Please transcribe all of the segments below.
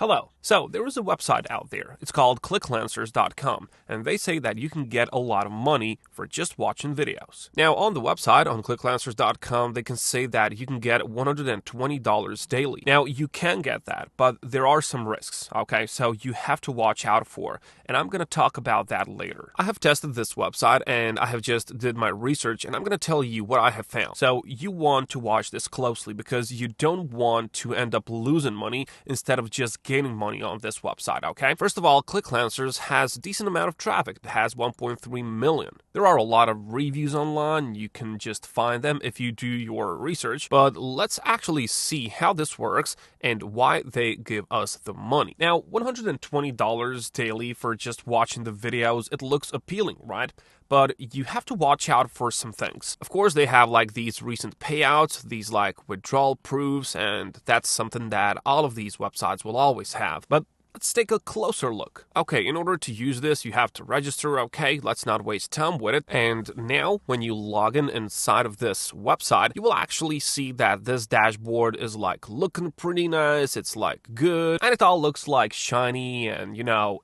Hello. So there is a website out there. It's called ClickLancers.com, and they say that you can get a lot of money for just watching videos. Now, on the website, on ClickLancers.com, they can say that you can get $120 daily. Now, you can get that, but there are some risks, okay? So you have to watch out for, and I'm going to talk about that later. I have tested this website, and I have just did my research, and I'm going to tell you what I have found. So you want to watch this closely because you don't want to end up losing money instead of just gaining money on this website, okay? First of all, ClickLancers has a decent amount of traffic. It has 1.3 million. There are a lot of reviews online. You can just find them if you do your research. But let's actually see how this works and why they give us the money. Now, $120 daily for just watching the videos, it looks appealing, right? But you have to watch out for some things. Of course, they have like these recent payouts, these like withdrawal proofs, and that's something that all of these websites will always have. But let's take a closer look. Okay, in order to use this, you have to register, okay? Let's not waste time with it. And now, when you log in inside of this website, you will actually see that this dashboard is like looking pretty nice, it's like good, and it all looks like shiny and,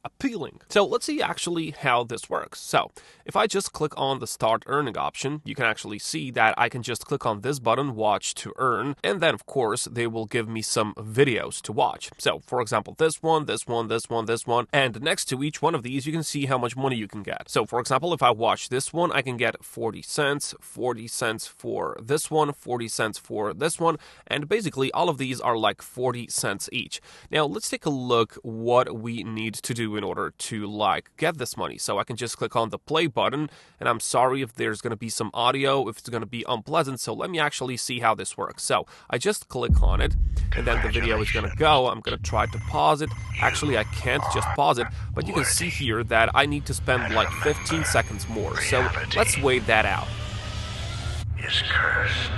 appealing. So let's see actually how this works. So if I just click on the start earning option, you can actually see that I can just click on this button, watch to earn, and then of course, they will give me some videos to watch. So for example, this one, and next to each one of these, you can see how much money you can get. So for example, if I watch this one, I can get 40 cents for this one, 40 cents for this one, and basically all of these are like 40 cents each. Now let's take a look what we need to do in order to get this money. So I can just click on the play button, and I'm sorry if there's going to be some audio, if it's going to be unpleasant, so let me actually see how this works. So I just click on it, and then the video is going to go. I'm going to try to pause it. Actually, I can't just pause it, but you can see here that I need to spend like 15 seconds more. So let's wait that out. Is cursed.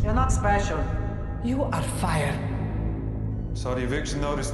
You're not special. You are fired. Saw the eviction notice.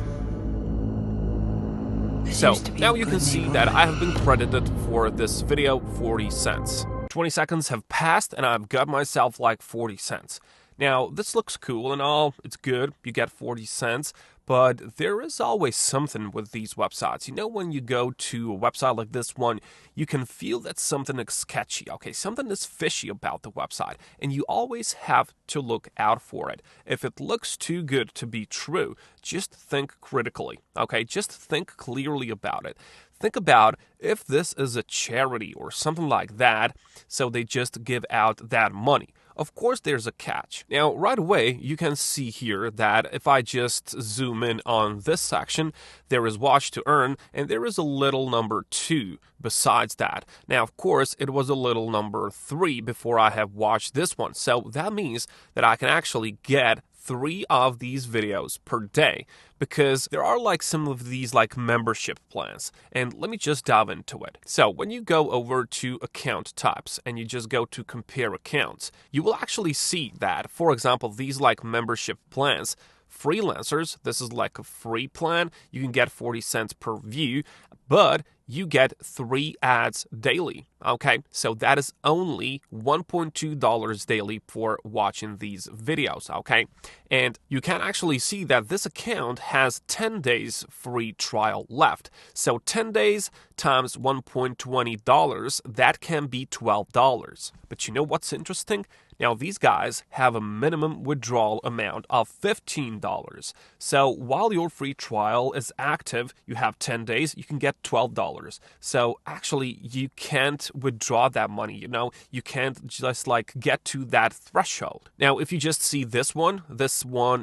So now you can see that I have been credited for this video 40 cents. 20 seconds have passed and I've got myself like 40 cents. Now, this looks cool and all, it's good, you get 40 cents, but there is always something with these websites. When you go to a website like this one, you can feel that something is sketchy, okay? Something is fishy about the website, and you always have to look out for it. If it looks too good to be true, just think critically, okay? Just think clearly about it. Think about if this is a charity or something like that, so they just give out that money. Of course, there's a catch. Now, right away, you can see here that if I just zoom in on this section, there is watch to earn, and there is a little number 2 besides that. Now, of course, it was a little number 3 before I have watched this one. So that means that I can actually get 3 of these videos per day, because there are like some of these like membership plans, and let me just dive into it. So when you go over to account types and you just go to compare accounts, you will actually see that, for example, these like membership plans, freelancers, this is like a free plan, you can get 40 cents per view, but you get 3 ads daily, okay? So that is only $1.2 daily for watching these videos, okay? And you can actually see that this account has 10 days free trial left. So 10 days times $1.20, that can be $12. But you know what's interesting? Now, these guys have a minimum withdrawal amount of $15. So while your free trial is active, you have 10 days, you can get $12. So actually, you can't withdraw that money, you can't just get to that threshold. Now, if you just see this one,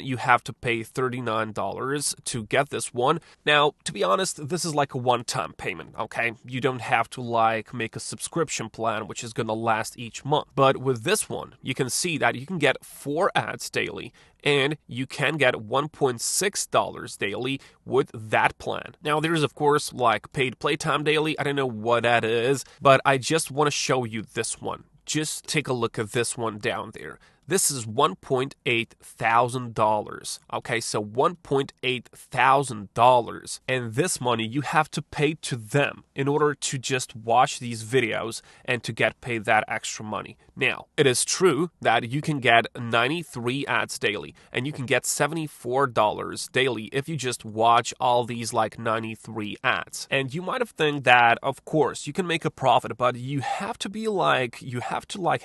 you have to pay $39 to get this one. Now, to be honest, this is like a one-time payment, okay? You don't have to make a subscription plan, which is going to last each month. But with this one, you can see that you can get 4 ads daily, and you can get $1.6 daily with that plan. Now, there's of course paid playtime daily. I don't know what that is, but I just want to show you this one. Just take a look at this one down there. This is $1.8 thousand. Okay, so $1.8 thousand. And this money you have to pay to them in order to just watch these videos and to get paid that extra money. Now, it is true that you can get 93 ads daily and you can get $74 daily if you just watch all these like 93 ads. And you might have think that, of course, you can make a profit, but you have to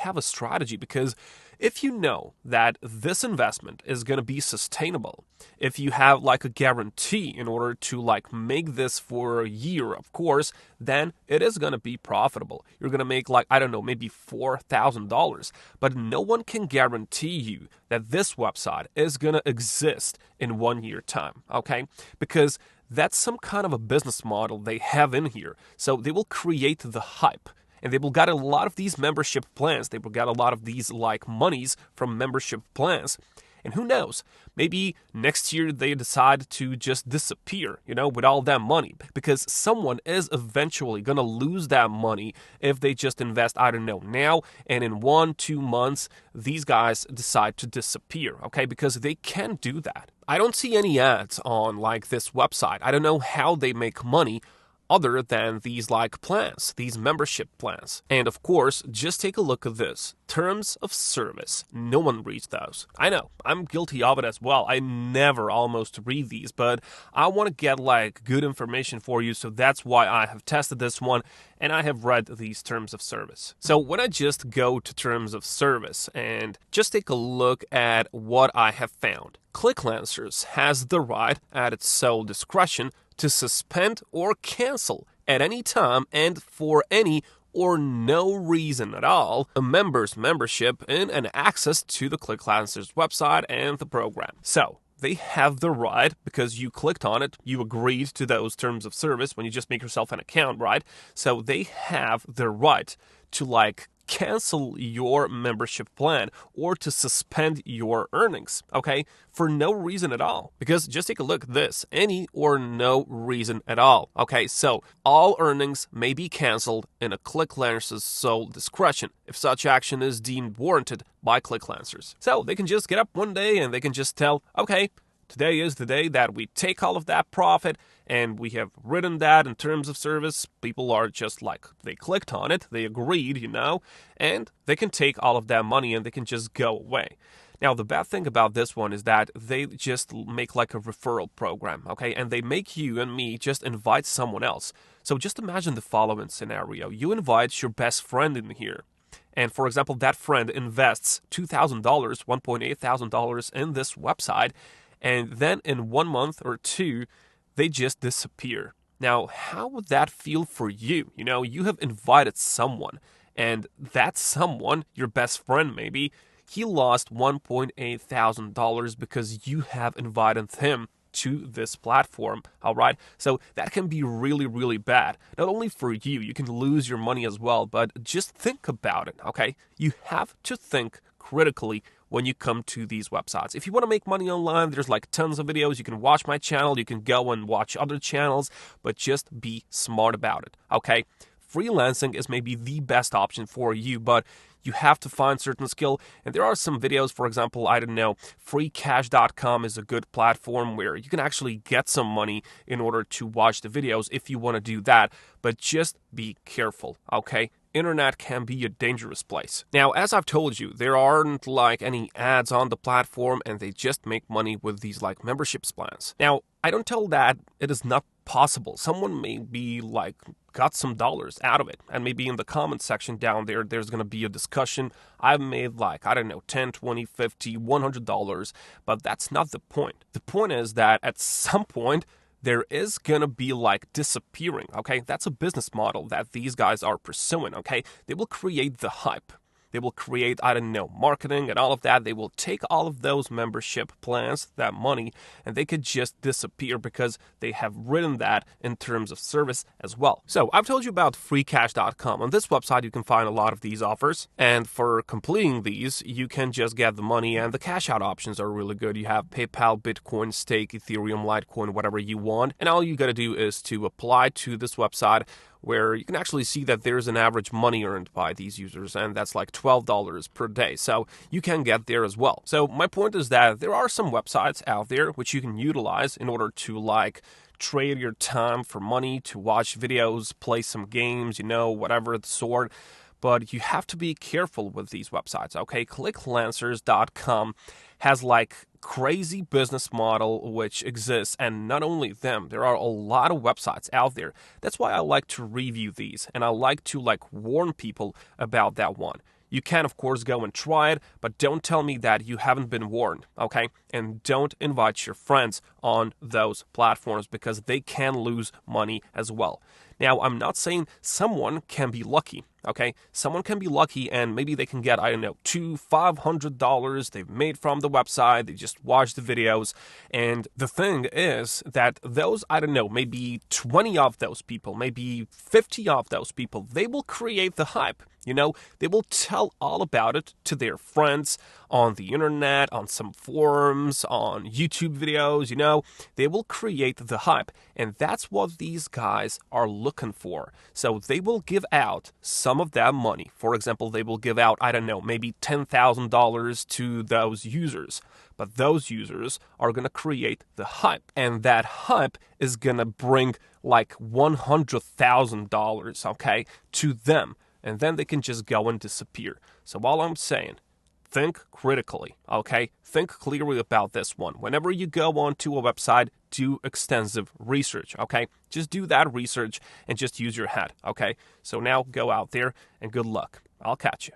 have a strategy, because if you know that this investment is going to be sustainable, if you have like a guarantee in order to like make this for a year, of course, then it is going to be profitable. You're going to make like, I don't know, maybe $4,000, but no one can guarantee you that this website is going to exist in 1 year time, okay? Because that's some kind of a business model they have in here. So they will create the hype. And they will get a lot of these membership plans. They will get a lot of these like monies from membership plans. And who knows, maybe next year they decide to just disappear, with all that money. Because someone is eventually going to lose that money if they just invest, I don't know, now. And in 1-2 months, these guys decide to disappear, okay? Because they can do that. I don't see any ads on like this website. I don't know how they make money other than these like plans, these membership plans. And of course, just take a look at this. Terms of service. No one reads those. I know, I'm guilty of it as well. I never almost read these, but I want to get like good information for you, so that's why I have tested this one and I have read these terms of service. So when I just go to terms of service and just take a look at what I have found. ClickLancers has the right at its sole discretion to suspend or cancel at any time and for any or no reason at all a member's membership in and access to the ClickLancers website and the program. So they have the right, because you clicked on it, you agreed to those terms of service when you just make yourself an account, right? So they have the right to like cancel your membership plan or to suspend your earnings, okay, for no reason at all. Because just take a look at this, any or no reason at all, okay? So all earnings may be canceled in a ClickLancers sole discretion if such action is deemed warranted by ClickLancers. So they can just get up one day and they can just tell, okay, today is the day that we take all of that profit, and we have written that in terms of service. People are just like, they clicked on it, they agreed, and they can take all of that money and they can just go away. Now, the bad thing about this one is that they just make like a referral program, okay? And they make you and me just invite someone else. So just imagine the following scenario. You invite your best friend in here. And for example, that friend invests $2,000, $1.8 thousand in this website. And then in 1 month or two, they just disappear. Now, how would that feel for you? You have invited someone, and that someone, your best friend maybe, he lost $1.8 thousand because you have invited him to this platform, all right? So that can be really, really bad. Not only for you, you can lose your money as well, but just think about it, okay? You have to think critically when you come to these websites. If you want to make money online, there's like tons of videos. You can watch my channel, you can go and watch other channels, but just be smart about it, okay? Freelancing is maybe the best option for you, but you have to find certain skill. And there are some videos, for example, I don't know, freecash.com is a good platform where you can actually get some money in order to watch the videos if you want to do that. But just be careful, okay? Internet can be a dangerous place. Now, as I've told you, there aren't like any ads on the platform, and they just make money with these like memberships plans. Now, I don't tell that it is not possible. Someone may be like got some dollars out of it, and maybe in the comment section down there, there's going to be a discussion. I've made like, I don't know, $10, $20, $50, $100, but that's not the point. The point is that at some point, there is going to be like disappearing, okay? That's a business model that these guys are pursuing, okay? They will create the hype. They will create, I don't know, marketing and all of that. They will take all of those membership plans, that money, and they could just disappear because they have written that in terms of service as well. So I've told you about freecash.com. On this website, you can find a lot of these offers. And for completing these, you can just get the money, and the cash out options are really good. You have PayPal, Bitcoin, Stake, Ethereum, Litecoin, whatever you want. And all you got to do is to apply to this website where you can actually see that there's an average money earned by these users, and that's like $12 per day. So you can get there as well. So my point is that there are some websites out there which you can utilize in order to like trade your time for money, to watch videos, play some games, whatever the sort. But you have to be careful with these websites, okay? ClickLancers.com has like crazy business model which exists, and not only them, there are a lot of websites out there. That's why I like to review these, and I like to like warn people about that one. You can, of course, go and try it, but don't tell me that you haven't been warned, okay? And don't invite your friends on those platforms because they can lose money as well. Now, I'm not saying someone can be lucky, okay? Someone can be lucky and maybe they can get, $200-$500 they've made from the website. They just watch the videos. And the thing is that those, maybe 20 of those people, maybe 50 of those people, they will create the hype. They will tell all about it to their friends on the internet, on some forums, on YouTube videos, They will create the hype. And that's what these guys are looking for. So they will give out some of that money. For example, they will give out, maybe $10,000 to those users. But those users are going to create the hype. And that hype is going to bring like $100,000, okay, to them. And then they can just go and disappear. So all I'm saying, think critically, okay? Think clearly about this one. Whenever you go onto a website, do extensive research, okay? Just do that research and just use your head, okay? So now go out there and good luck. I'll catch you.